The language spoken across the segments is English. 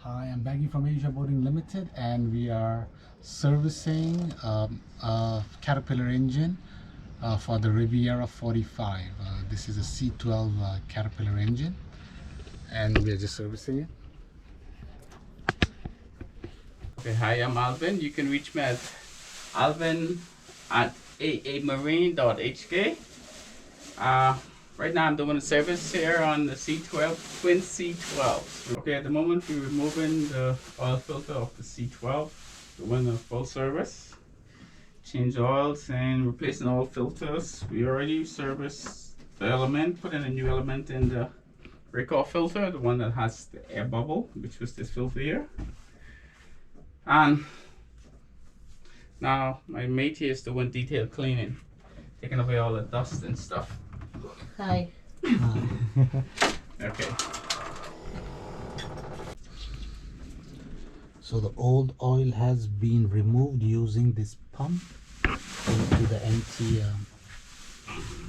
Hi, I'm Baggy from Asia Boating Limited, and we are servicing a Caterpillar engine for the Riviera 45. This is a C12 Caterpillar engine, and we are just servicing it. Okay, hi, I'm Alvin. You can reach me at Alvin at aamarine.hk. Right now I'm doing a service here on the C12, twin C12s. Okay, at the moment we're removing the oil filter of the C12, doing a full service. Change oils and replacing all filters. We already serviced the element, put in a new element in the breakoff filter, the one that has the air bubble, which was this filter here. And now my mate here is doing detailed cleaning, taking away all the dust and stuff. Hi. Okay. So the old oil has been removed using this pump into the empty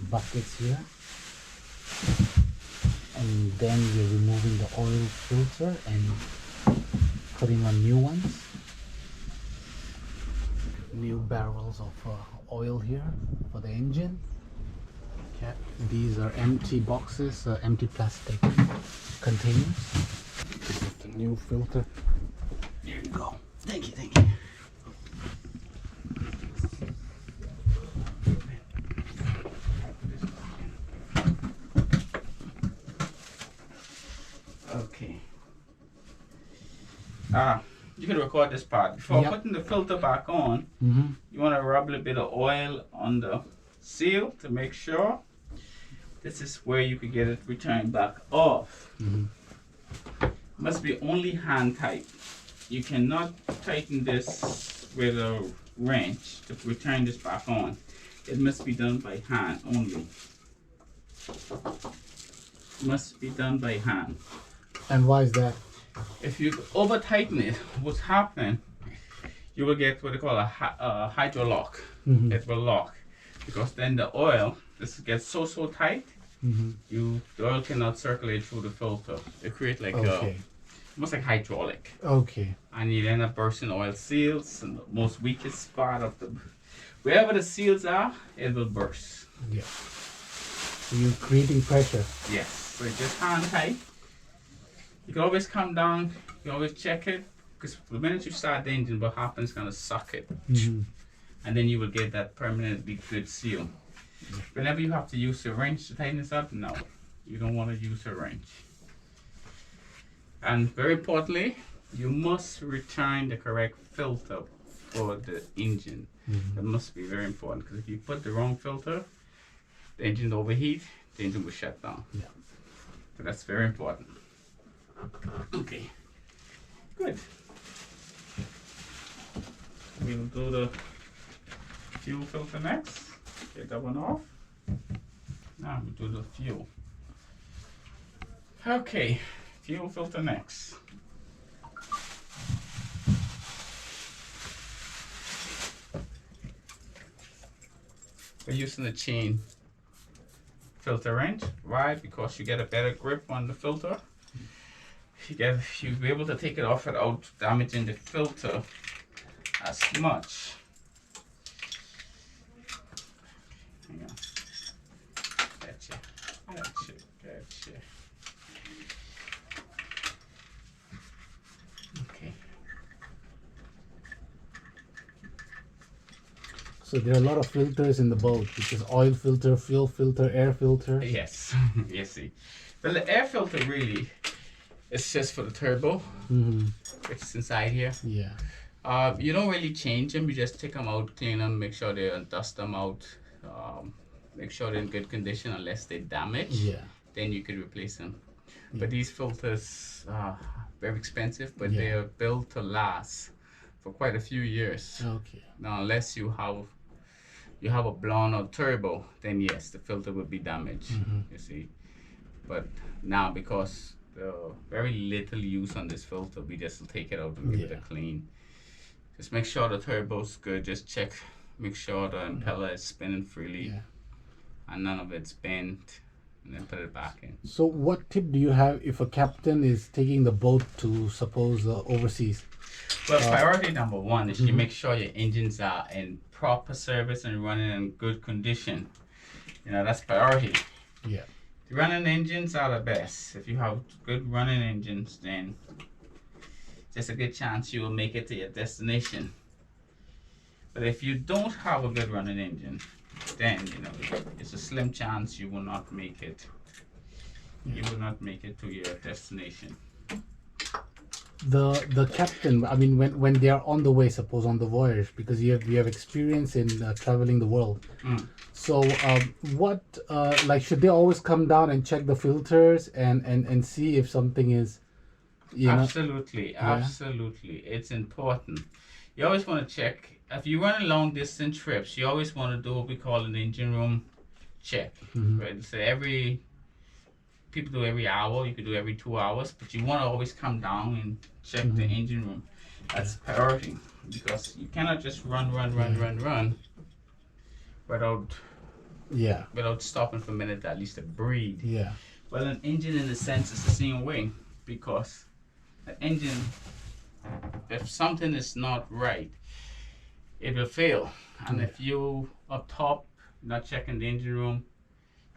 buckets here, and then we're removing the oil filter and putting on new ones. New barrels of oil here for the engine. Okay. These are empty boxes, empty plastic containers. This is the new filter. There you go. Thank you, thank you. Okay. You can record this part. Before putting the filter back on, you want to rub a little bit of oil on the seal to make sure. This is where you can get it returned back off. Must be only hand tight. You cannot tighten this with a wrench to return this back on. It must be done by hand only. Must be done by hand. And why is that? If you over tighten it, what's happening? You will get what they call a hydro lock. It will lock because then the oil gets so tight. The oil cannot circulate through the filter. It creates like almost like hydraulic. Okay. And you end up bursting oil seals, and the most weakest spot of wherever the seals are, it will burst. Yeah. So you're creating pressure. Yes. So just hand tight. You can always come down. You can always check it because the minute you start the engine, what happens is gonna suck it, and then you will get that permanently good seal. Whenever you have to use a wrench to tighten this up, no, you don't want to use a wrench. And very importantly, you must return the correct filter for the engine. That must be very important because if you put the wrong filter, the engine will overheat, the engine will shut down. Yeah. So that's very important. Okay, good. We'll do the fuel filter next. Get that one off. Now we'll do the fuel. Okay, fuel filter next. We're using the chain filter wrench. Why? Because you get a better grip on the filter. You'll be able to take it off without damaging the filter as much. Hang on. Gotcha. Okay. So there are a lot of filters in the boat, which is oil filter, fuel filter, air filter. Yes. Yes, see. Well, the air filter really is just for the turbo, which is inside here. Yeah. You don't really change them. You just take them out, clean them, make sure they dust them out, make sure they're in good condition unless they're damaged. Yeah. Then you could replace them. But these filters are very expensive, but they are built to last for quite a few years. Okay. Now, unless you have a blown out turbo, then yes, the filter will be damaged. You see. But now because very little use on this filter, we just take it out and give it a clean. Just make sure the turbo's good. Just check, make sure the impeller is spinning freely and none of it's bent. and then put it back in. So what tip do you have if a captain is taking the boat to, suppose, overseas? Well, priority number one is you make sure your engines are in proper service and running in good condition. You know, that's priority. Yeah. The running engines are the best. If you have good running engines, then there's a good chance you will make it to your destination. But if you don't have a good running engine, then, you know, it's a slim chance you will not make it. You will not make it to your destination. The captain, I mean, when they are on the way, suppose on the voyage, because you have experience in traveling the world. So what like, should they always come down and check the filters and see if something is, you know? Absolutely, absolutely. It's important. You always want to check. If you run long distance trips, you always want to do what we call an engine room check. Right? So people do every hour, you could do every 2 hours, but you want to always come down and check the engine room. That's priority, because you cannot just run without stopping for a minute at least to breathe. Yeah. Well, an engine in a sense is the same way, because an engine, if something is not right, it will fail. And if you up top not checking the engine room,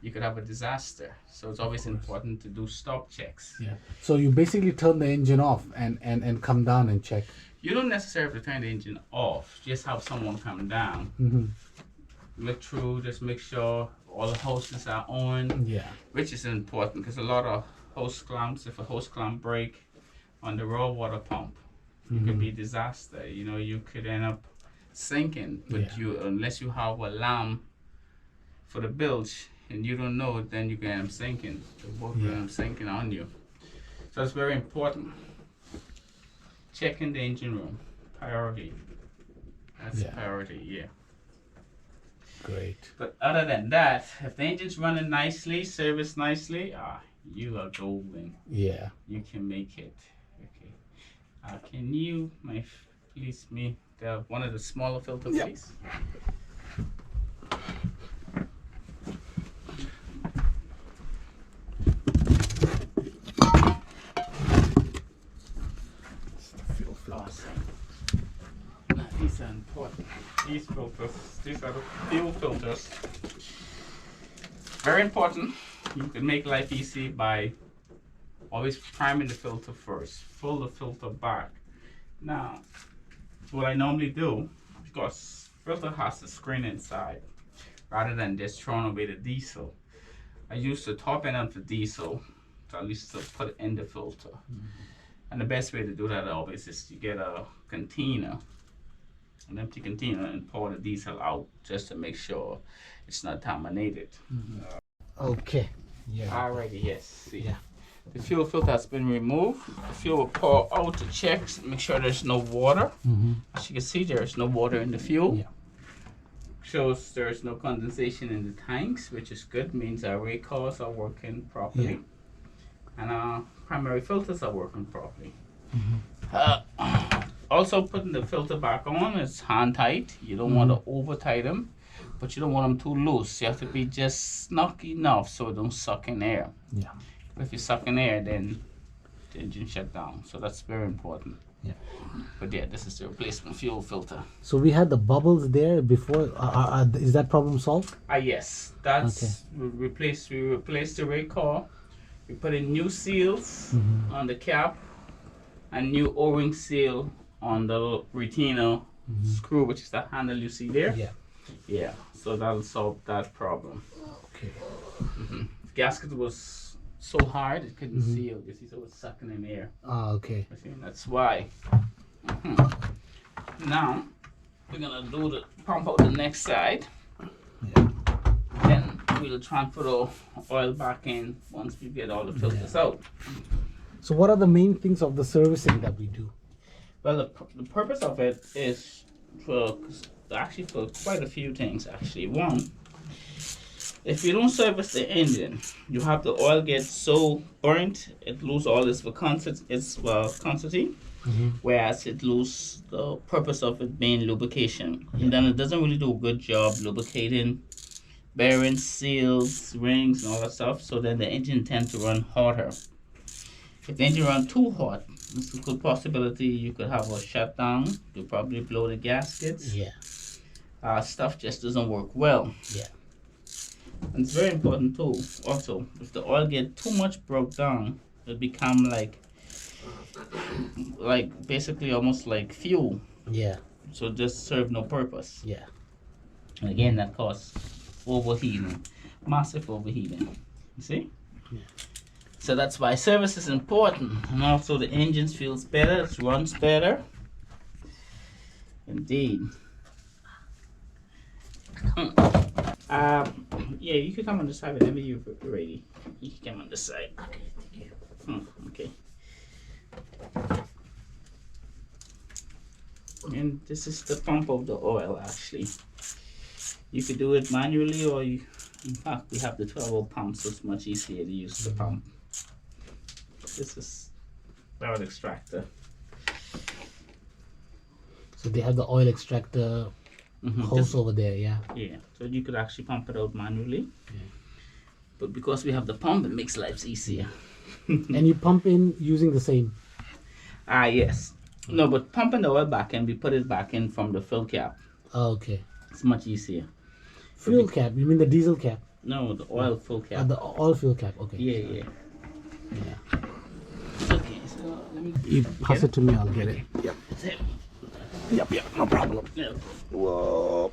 you could have a disaster. So it's always important to do stop checks. Yeah. So you basically turn the engine off and come down and check. You don't necessarily turn the engine off. Just have someone come down. Look through, just make sure all the hoses are on. Yeah. Which is important, because a lot of hose clamps, if a hose clamp break on the raw water pump, it could be a disaster. You know, you could end up sinking, but unless you have a alarm for the bilge and you don't know, then you can end up sinking. The boat will end up sinking on you. So it's very important. Checking the engine room, priority. That's priority, yeah. Great. But other than that, if the engine's running nicely, serviced nicely, you are golden. Yeah. You can make it. Okay. Can you, please me, one of the smaller filter, please? Now, these are important. These filters, these are the fuel filters. Very important. You can make life easy by always priming the filter first. Fill the filter back. Now, what I normally do, because filter has a screen inside, rather than just throwing away the diesel, I use the top end of the diesel to at least put it in the filter. And the best way to do that always is to get a container, an empty container, and pour the diesel out just to make sure it's not contaminated. Okay. Yeah. Alrighty, yes. See. Yeah. The fuel filter has been removed. The fuel will pour out to check, make sure there's no water. As you can see, there's no water in the fuel. Yeah. Shows there's no condensation in the tanks, which is good. Means our rate cores are working properly, and our primary filters are working properly. Also, putting the filter back on is hand tight. You don't want to over tight them, but you don't want them too loose. You have to be just snug enough so it don't suck in air. Yeah. If you suck in air, then the engine shut down. So that's very important. Yeah. But yeah, this is the replacement fuel filter. So we had the bubbles there before. Is that problem solved? Yes, that's we replaced the rate core. We put in new seals on the cap and new O-ring seal on the retainer screw, which is the handle you see there. Yeah. Yeah. So that'll solve that problem. Okay. The gasket was so hard it couldn't seal. You see, so it was sucking in air. Okay. You see, that's why. Now we're gonna do the pump out the next side. Yeah. Then we'll transfer the oil back in once we get all the filters out. So what are the main things of the servicing that we do? Well, the purpose of it is for quite a few things actually. One, if you don't service the engine, you have the oil get so burnt it lose all its quantity, whereas it lose the purpose of it being lubrication, and then it doesn't really do a good job lubricating bearings, seals, rings, and all that stuff. So then the engine tends to run hotter. If the engine runs too hot, there's a good possibility you could have a shutdown. You'll probably blow the gaskets. Yeah. Stuff just doesn't work well. Yeah. And it's very important too. Also, if the oil get too much broke down, it become like basically almost like fuel. Yeah. So it just serve no purpose. Yeah. And again, that causes overheating, massive overheating. You see? Yeah. So that's why service is important, and also the engine feels better, it runs better. Indeed. Yeah, you can come on the side whenever you're ready. You can come on the side. Okay, thank you. Okay. And this is the pump of the oil, actually. You could do it manually, or in fact, we have the 12-volt pump, so it's much easier to use the pump. This is oil extractor. So they have the oil extractor hose over there, yeah? Yeah, so you could actually pump it out manually. Yeah. But because we have the pump, it makes life easier. And you pump in using the same? Yes. No, but pumping the oil back in, we put it back in from the fill cap. Oh, okay. It's much easier. Fuel cap? You mean the diesel cap? No, the oil fill cap. The oil fuel cap, okay. Yeah. Okay, so let me... You pass it to me, I'll get it. Yep. That's it. Yep, no problem. Yeah. Whoa.